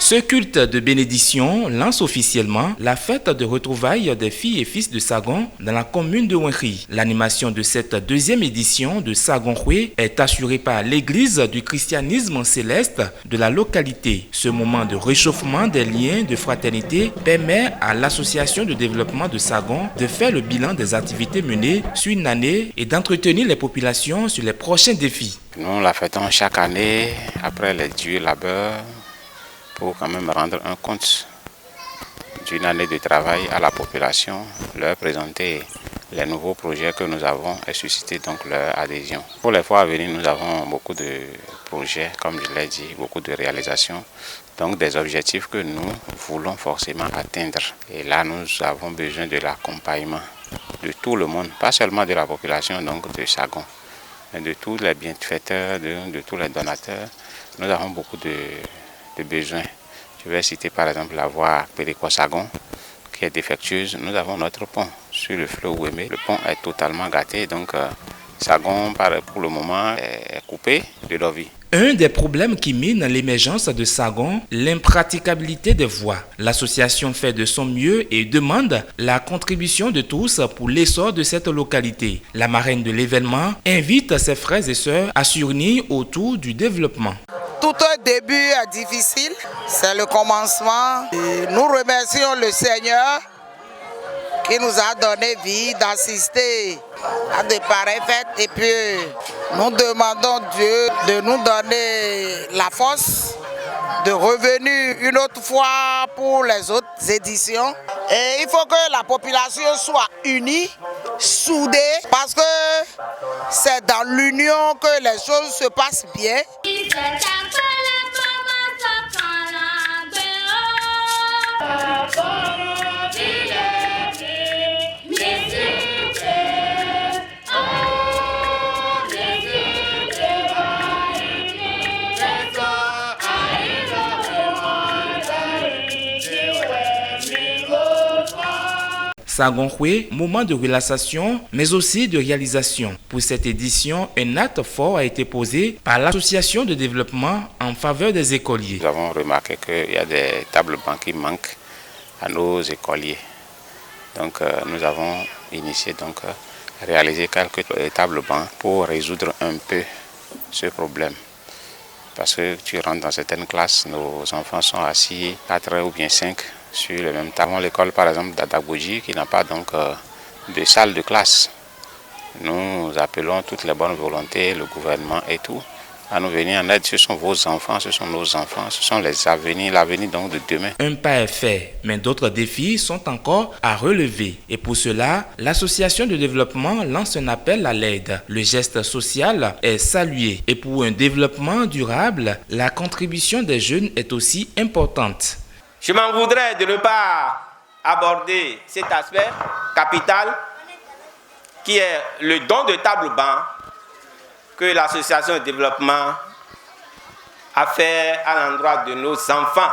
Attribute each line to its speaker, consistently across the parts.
Speaker 1: Ce culte de bénédiction lance officiellement la fête de retrouvailles des filles et fils de Sagon dans la commune de Wenri. L'animation de cette deuxième édition de Sagon-Houé est assurée par l'église du christianisme céleste de la localité. Ce moment de réchauffement des liens de fraternité permet à l'association de développement de Sagon de faire le bilan des activités menées sur une année et d'entretenir les populations sur les prochains défis.
Speaker 2: Nous la fêtons chaque année après les durs labeurs pour quand même rendre un compte d'une année de travail à la population, leur présenter les nouveaux projets que nous avons et susciter donc leur adhésion. Pour les fois à venir, nous avons beaucoup de projets, comme je l'ai dit, beaucoup de réalisations, donc des objectifs que nous voulons forcément atteindre. Et là, nous avons besoin de l'accompagnement de tout le monde, pas seulement de la population donc de Sagon, mais de tous les bienfaiteurs, de tous les donateurs. Nous avons beaucoup de besoins. Je vais citer par exemple la voie Péricot-Sagon qui est défectueuse. Nous avons notre pont sur le fleuve Ouémé. Le pont est totalement gâté, donc Sagon pour le moment est coupé de Dovi.
Speaker 1: Un des problèmes qui mine l'émergence de Sagon, l'impraticabilité des voies. L'association fait de son mieux et demande la contribution de tous pour l'essor de cette localité. La marraine de l'événement invite ses frères et sœurs à s'unir autour du développement.
Speaker 3: Tout un début est difficile, c'est le commencement. Et nous remercions le Seigneur qui nous a donné vie d'assister à de pareilles fêtes. Et puis nous demandons Dieu de nous donner la force de revenir une autre fois pour les autres éditions. Et il faut que la population soit unie, soudée, parce que c'est dans l'union que les choses se passent bien.
Speaker 1: Sagon-Houé, moment de relaxation, mais aussi de réalisation. Pour cette édition, un acte fort a été posé par l'association de développement en faveur des écoliers.
Speaker 2: Nous avons remarqué qu'il y a des tables bancs qui manquent à nos écoliers. Donc nous avons initié réaliser quelques tables bancs pour résoudre un peu ce problème. Parce que tu rentres dans certaines classes, nos enfants sont assis 4 ou bien 5 sur le même table. L'école par exemple d'Adagboji qui n'a pas donc de salle de classe. Nous appelons toutes les bonnes volontés, le gouvernement et tout, à nous venir en aide. Ce sont vos enfants, ce sont nos enfants, ce sont l'avenir donc de demain.
Speaker 1: Un pas est fait, mais d'autres défis sont encore à relever. Et pour cela, l'association de développement lance un appel à l'aide. Le geste social est salué. Et pour un développement durable, la contribution des jeunes est aussi importante.
Speaker 4: Je m'en voudrais de ne pas aborder cet aspect capital qui est le don de table banc que l'association de développement a fait à l'endroit de nos enfants.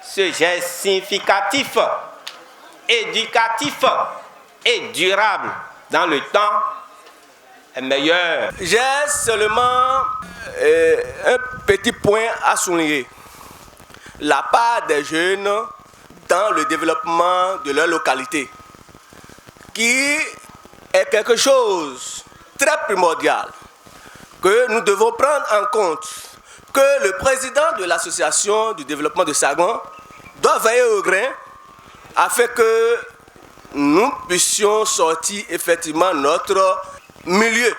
Speaker 4: Ce geste significatif, éducatif et durable dans le temps est meilleur.
Speaker 5: J'ai seulement un petit point à souligner. La part des jeunes dans le développement de leur localité, qui est quelque chose de très primordial, que nous devons prendre en compte, que le président de l'association du développement de Sagon doit veiller au grain afin que nous puissions sortir effectivement notre milieu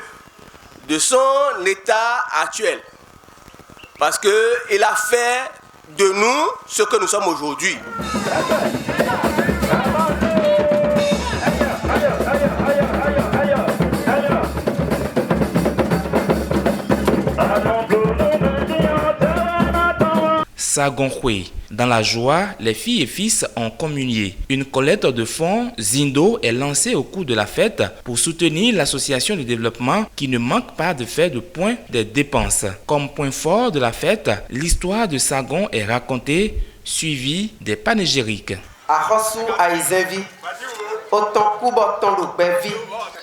Speaker 5: de son état actuel. Parce qu'il a fait de nous ce que nous sommes aujourd'hui.
Speaker 1: Sagon-Houé. Dans la joie, les filles et fils ont communié. Une collecte de fonds Zindo est lancée au cours de la fête pour soutenir l'association de développement qui ne manque pas de faire de point des dépenses. Comme point fort de la fête, l'histoire de Sagon est racontée, suivie des panégyriques.
Speaker 6: Ahosu aizevi, autant kuboton l'oubevi,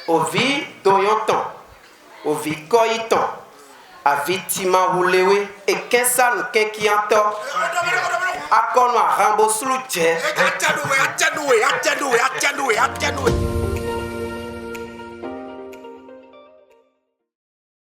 Speaker 6: ovi doyoton, ovi koyiton, avitima wulewe ekensa nu kenkianto akono arambo sulu je